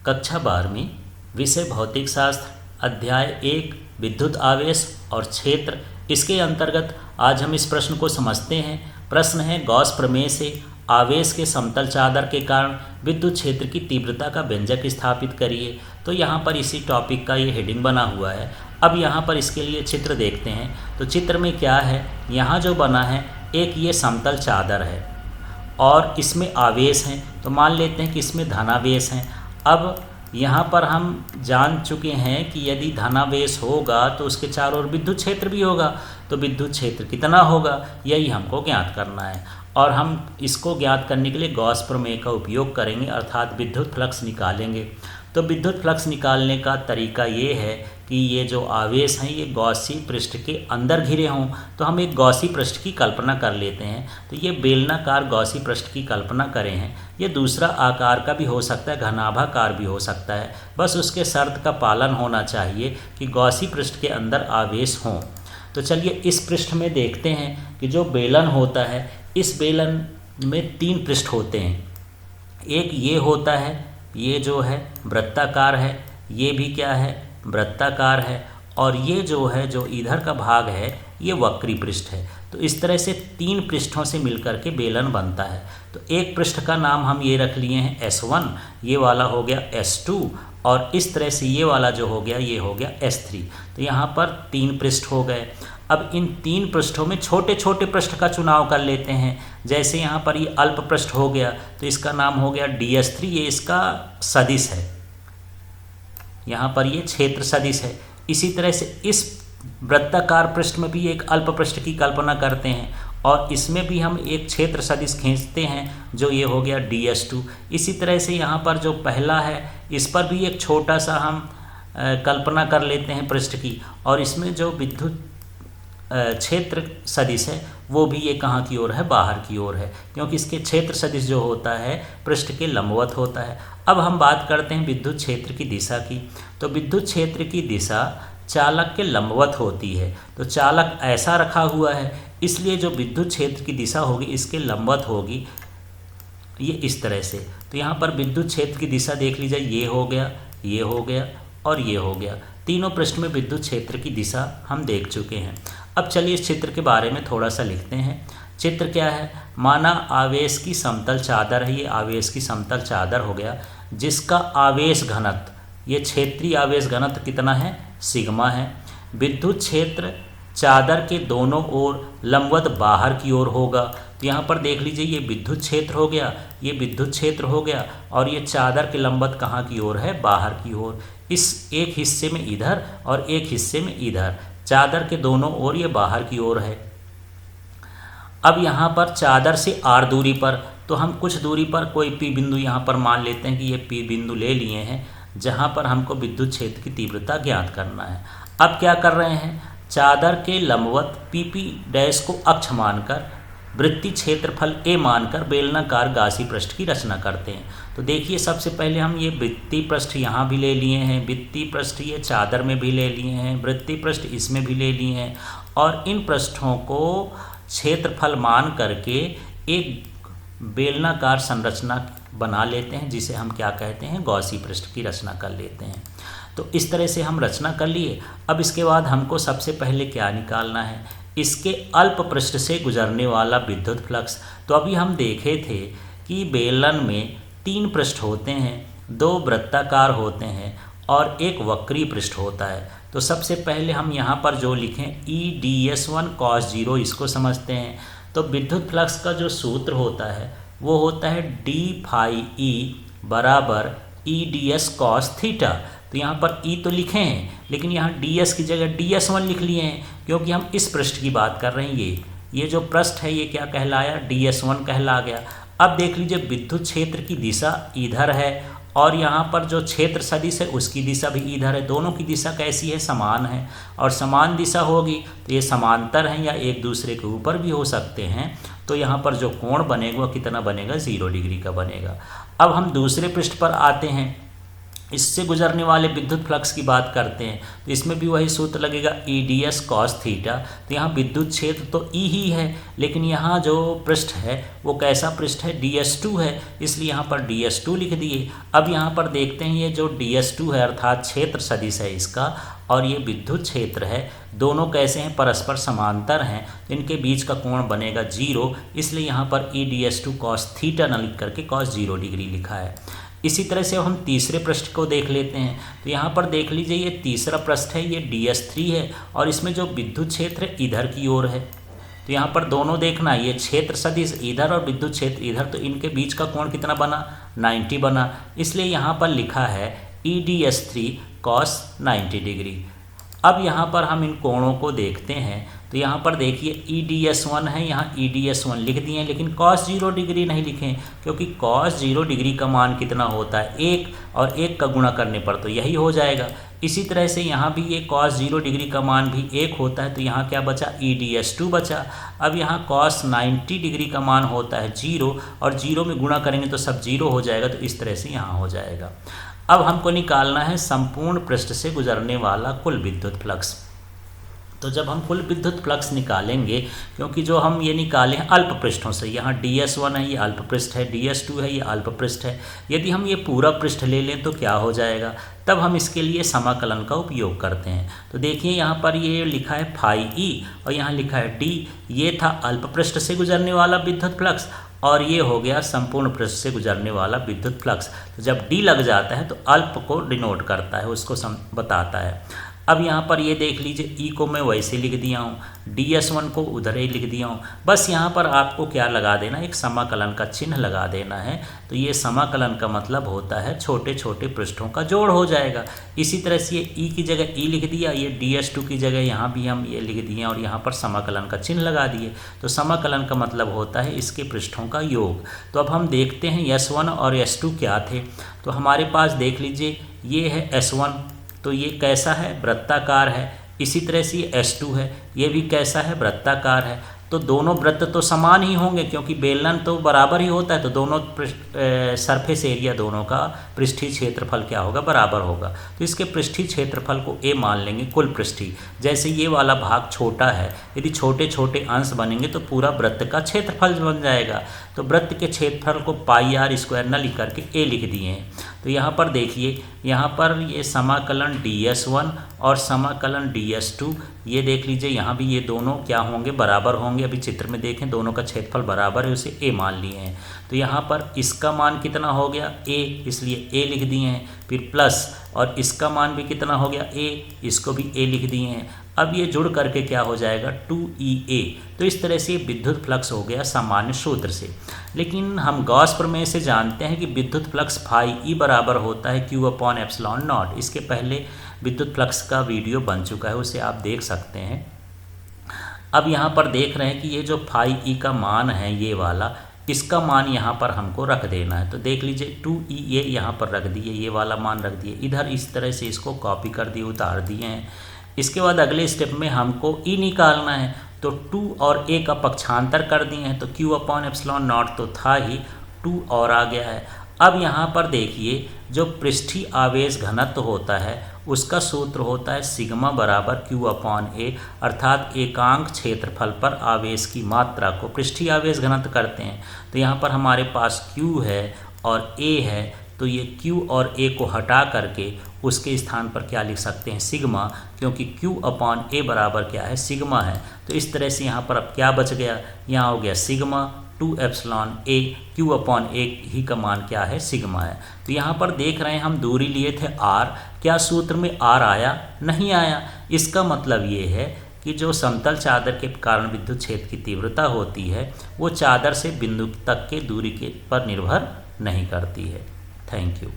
कक्षा 12वीं विषय भौतिक शास्त्र अध्याय 1 विद्युत आवेश और क्षेत्र। इसके अंतर्गत आज हम इस प्रश्न को समझते हैं। प्रश्न है गॉस प्रमेय से आवेश के समतल चादर के कारण विद्युत क्षेत्र की तीव्रता का व्यंजक स्थापित करिए। तो यहाँ पर इसी टॉपिक का ये हेडिंग बना हुआ है। अब यहाँ पर इसके लिए चित्र देखते हैं। तो चित्र में क्या है, यहाँ जो बना है एक ये समतल चादर है और इसमें आवेश हैं। तो मान लेते हैं कि इसमें धनावेश हैं। अब यहाँ पर हम जान चुके हैं कि यदि धनावेश होगा तो उसके चारों ओर विद्युत क्षेत्र भी होगा। तो विद्युत क्षेत्र कितना होगा यही हमको ज्ञात करना है और हम इसको ज्ञात करने के लिए गॉस प्रमेय का उपयोग करेंगे, अर्थात विद्युत फ्लक्स निकालेंगे। तो विद्युत फ्लक्स निकालने का तरीका ये है कि ये जो आवेश हैं ये गॉसी पृष्ठ के अंदर घिरे हों। तो हम एक गॉसी पृष्ठ की कल्पना कर लेते हैं। तो ये बेलनाकार गॉसी पृष्ठ की कल्पना करें हैं। ये दूसरा आकार का भी हो सकता है, घनाभाकार भी हो सकता है। बस उसके शर्त का पालन होना चाहिए कि गॉसी पृष्ठ के अंदर आवेश हों। तो चलिए इस पृष्ठ में देखते हैं कि जो बेलन होता है, इस बेलन में 3 पृष्ठ होते हैं। एक ये होता है, ये जो है वृत्ताकार है, ये भी क्या है वृत्ताकार है, और ये जो है जो इधर का भाग है ये वक्री पृष्ठ है। तो इस तरह से 3 पृष्ठों से मिलकर के बेलन बनता है। तो एक पृष्ठ का नाम हम ये रख लिए हैं S1, ये वाला हो गया S2 और इस तरह से ये वाला जो हो गया ये हो गया S3। तो यहाँ पर 3 पृष्ठ हो गए। अब इन 3 पृष्ठों में छोटे छोटे पृष्ठ का चुनाव कर लेते हैं। जैसे यहाँ पर ये अल्प पृष्ठ हो गया तो इसका नाम हो गया DS3, ये इसका सदिश है, यहाँ पर ये क्षेत्र सदिश है। इसी तरह से इस वृत्ताकार पृष्ठ में भी एक अल्प पृष्ठ की कल्पना करते हैं और इसमें भी हम एक क्षेत्र सदिश खींचते हैं जो ये हो गया DS2। इसी तरह से यहाँ पर जो पहला है इस पर भी एक छोटा सा हम कल्पना कर लेते हैं पृष्ठ की, और इसमें जो विद्युत क्षेत्र सदिश है वो भी ये कहाँ की ओर है, बाहर की ओर है, क्योंकि इसके क्षेत्र सदिश जो होता है पृष्ठ के लंबवत होता है। अब हम बात करते हैं विद्युत क्षेत्र की दिशा की। तो विद्युत क्षेत्र की दिशा चालक के लंबवत होती है। तो चालक ऐसा रखा हुआ है, इसलिए जो विद्युत क्षेत्र की दिशा होगी इसके लंबवत होगी, ये इस तरह से। तो यहाँ पर विद्युत क्षेत्र की दिशा देख लीजिए, ये हो गया, ये हो गया और ये हो गया। तीनों पृष्ठ में विद्युत क्षेत्र की दिशा हम देख चुके हैं। अब चलिए इस चित्र के बारे में थोड़ा सा लिखते हैं। चित्र क्या है, माना आवेश की समतल चादर है, ये आवेश की समतल चादर हो गया जिसका आवेश घनत्व, ये क्षेत्रीय आवेश घनत्व कितना है, सिग्मा है। विद्युत क्षेत्र चादर के दोनों ओर लंबवत बाहर की ओर होगा। तो यहाँ पर देख लीजिए ये विद्युत क्षेत्र हो गया, ये विद्युत क्षेत्र हो गया और ये चादर के लंबवत कहाँ की ओर है, बाहर की ओर। इस एक हिस्से में इधर और एक हिस्से में इधर, चादर के दोनों ओर ये बाहर की ओर है। अब यहाँ पर चादर से r दूरी पर, तो हम कुछ दूरी पर कोई P बिंदु यहाँ पर मान लेते हैं कि ये P बिंदु ले लिए हैं जहाँ पर हमको विद्युत क्षेत्र की तीव्रता ज्ञात करना है। अब क्या कर रहे हैं, चादर के लंबवत PP डैश को अक्ष मानकर वृत्तीय क्षेत्रफल A मानकर बेलनाकार गासी पृष्ठ की रचना करते हैं। तो देखिए सबसे पहले हम ये वृत्तीय पृष्ठ यहाँ भी ले लिए हैं, वृत्तीय पृष्ठ ये चादर में भी ले लिए हैं, वृत्तीय पृष्ठ इसमें भी ले लिए हैं, और इन पृष्ठों को क्षेत्रफल मान करके एक बेलनाकार संरचना बना लेते हैं जिसे हम क्या कहते हैं, गॉसी पृष्ठ की रचना कर लेते हैं। तो इस तरह से हम रचना कर लिए। अब इसके बाद हमको सबसे पहले क्या निकालना है, इसके अल्प पृष्ठ से गुजरने वाला विद्युत फ्लक्स। तो अभी हम देखे थे कि बेलन में 3 पृष्ठ होते हैं, 2 वृत्ताकार होते हैं और एक वक्री पृष्ठ होता है। तो सबसे पहले हम यहाँ पर जो लिखें EDS1 cos 0, इसको समझते हैं। तो विद्युत फ्लक्स का जो सूत्र होता है वो होता है d phi e बराबर EDS cos थीटा। तो यहाँ पर E तो लिखे हैं लेकिन यहाँ DS की जगह DS1 लिख लिए हैं क्योंकि हम इस पृष्ठ की बात कर रहे हैं। ये जो पृष्ठ है ये क्या कहलाया, DS1 कहला गया। अब देख लीजिए विद्युत क्षेत्र की दिशा इधर है और यहाँ पर जो क्षेत्र सदिश है उसकी दिशा भी इधर है। दोनों की दिशा कैसी है, समान है, और समान दिशा होगी तो ये समांतर हैं या एक दूसरे के ऊपर भी हो सकते हैं। तो यहाँ पर जो कोण बनेगा वो कितना बनेगा, 0 डिग्री का बनेगा। अब हम दूसरे पृष्ठ पर आते हैं। इससे गुजरने वाले विद्युत फ्लक्स की बात करते हैं तो इसमें भी वही सूत्र लगेगा E D S cos theta. तो यहाँ विद्युत क्षेत्र तो ई ही है, लेकिन यहाँ जो पृष्ठ है वो कैसा पृष्ठ है, DS2 है, इसलिए यहाँ पर DS2 लिख दिए। अब यहाँ पर देखते हैं ये जो DS2 है अर्थात क्षेत्र सदिश है इसका, और ये विद्युत क्षेत्र है, दोनों कैसे हैं, परस्पर समांतर हैं, तो इनके बीच का कोण बनेगा 0, इसलिए यहाँ पर EDS2 कॉस थीटा न लिख करके कॉस 0 डिग्री लिखा है। इसी तरह से हम तीसरे पृष्ठ को देख लेते हैं। तो यहाँ पर देख लीजिए ये तीसरा पृष्ठ है, ये DS3 है, और इसमें जो विद्युत क्षेत्र है इधर की ओर है। तो यहाँ पर दोनों देखना, ये क्षेत्र सदिश इधर और विद्युत क्षेत्र इधर, तो इनके बीच का कोण कितना बना, 90 बना, इसलिए यहाँ पर लिखा है EDS3 कॉस 90 डिग्री। अब यहाँ पर हम इन कोणों को देखते हैं, तो यहाँ पर देखिए EDS1 है, यहाँ EDS1 लिख दिए, लेकिन cos 0 डिग्री नहीं लिखें, क्योंकि cos 0 डिग्री का मान कितना होता है 1, और 1 का गुणा करने पर तो यही हो जाएगा। इसी तरह से यहाँ भी ये cos 0 डिग्री का मान भी 1 होता है, तो यहाँ क्या बचा, EDS2 बचा। अब यहाँ cos 90 डिग्री का मान होता है 0, और 0 में गुणा करेंगे तो सब 0 हो जाएगा, तो इस तरह से यहाँ हो जाएगा। अब हमको निकालना है संपूर्ण पृष्ठ से गुजरने वाला कुल विद्युत फ्लक्स। तो जब हम कुल विद्युत फ्लक्स निकालेंगे, क्योंकि जो हम ये निकाले हैं अल्प पृष्ठों से, यहाँ DS1 है, ये अल्प पृष्ठ है, DS2 है, ये अल्प पृष्ठ है, यदि हम ये पूरा पृष्ठ ले लें तो क्या हो जाएगा, तब हम इसके लिए समाकलन का उपयोग करते हैं। तो देखिए यहाँ पर ये लिखा है फाई ई और यहाँ लिखा है डी, ये था अल्प पृष्ठ से गुजरने वाला विद्युत फ्लक्स, और ये हो गया संपूर्ण पृष्ठ से गुजरने वाला विद्युत फ्लक्स। तो जब डी लग जाता है तो अल्प को डिनोट करता है, उसको बताता है। अब यहाँ पर ये देख लीजिए, ई को मैं वैसे लिख दिया हूँ, DS1 को उधर ही लिख दिया हूँ। बस यहाँ पर आपको क्या लगा देना, एक समाकलन का चिन्ह लगा देना है। तो ये समाकलन का मतलब होता है छोटे छोटे पृष्ठों का जोड़ हो जाएगा। इसी तरह से ये ई की जगह ई लिख दिया, ये DS2 की जगह यहाँ भी हम ये लिख दिए और यहाँ पर समाकलन का चिन्ह लगा दिए। तो समाकलन का मतलब होता है इसके पृष्ठों का योग। तो अब हम देखते हैं S1 और S2 क्या थे। तो हमारे पास देख लीजिए ये है S1, तो ये कैसा है, वृत्ताकार है। इसी तरह से ये S2 है, ये भी कैसा है, वृत्ताकार है। तो दोनों वृत्त तो समान ही होंगे, क्योंकि बेलन तो बराबर ही होता है, तो दोनों सरफेस एरिया दोनों का पृष्ठीय क्षेत्रफल क्या होगा, बराबर होगा। तो इसके पृष्ठीय क्षेत्रफल को A मान लेंगे, कुल पृष्ठीय। जैसे ये वाला भाग छोटा है, यदि छोटे छोटे अंश बनेंगे तो पूरा वृत्त का क्षेत्रफल बन जाएगा। तो वृत्त के क्षेत्रफल को πr² न लिख करके A लिख दिए हैं। तो यहाँ पर देखिए, यहाँ पर ये समाकलन DS1 और समाकलन DS2, ये देख लीजिए यहाँ भी ये दोनों क्या होंगे, बराबर होंगे। अभी चित्र में देखें दोनों का क्षेत्रफल बराबर है, उसे A मान लिए हैं। तो यहाँ पर इसका मान कितना हो गया A, इसलिए A लिख दिए हैं। फिर प्लस, और इसका मान भी कितना हो गया A, इसको भी A लिख दिए हैं। अब ये जुड़ करके क्या हो जाएगा 2EA। तो इस तरह से विद्युत फ्लक्स हो गया सामान्य सूत्र से। लेकिन हम गॉस प्रमेय से जानते हैं कि विद्युत फ्लक्स फाई ई बराबर होता है Q/ε0। इसके पहले विद्युत फ्लक्स का वीडियो बन चुका है, उसे आप देख सकते हैं। अब यहाँ पर देख रहे हैं कि ये जो फाई ई का मान है ये वाला, इसका मान यहाँ पर हमको रख देना है। तो देख लीजिए 2EA यहाँ पर रख दिए, ये वाला मान रख दिए इधर, इस तरह से इसको कॉपी कर दिए, उतार दिए हैं। इसके बाद अगले स्टेप में हमको E निकालना है, तो 2 और A का पक्षांतर कर दिए हैं, तो Q/ε0 तो था ही, 2 और आ गया है। अब यहाँ पर देखिए जो पृष्ठीय आवेश घनत्व होता है उसका सूत्र होता है सिग्मा बराबर Q/A, अर्थात एकांक क्षेत्रफल पर आवेश की मात्रा को पृष्ठीय आवेश घनत्व करते हैं। तो यहाँ पर हमारे पास Q है और A है, तो ये Q और A को हटा करके उसके स्थान पर क्या लिख सकते हैं, सिग्मा, क्योंकि Q/A बराबर क्या है, सिग्मा है। तो इस तरह से यहाँ पर अब क्या बच गया, यहाँ हो गया सिग्मा 2ε Q/A ही का मान क्या है, सिग्मा है। तो यहाँ पर देख रहे हैं हम दूरी लिए थे R, क्या सूत्र में R आया, नहीं आया। इसका मतलब ये है कि जो समतल चादर के कारण विद्युत क्षेत्र की तीव्रता होती है वो चादर से बिंदु तक के दूरी के पर निर्भर नहीं करती है। Thank you.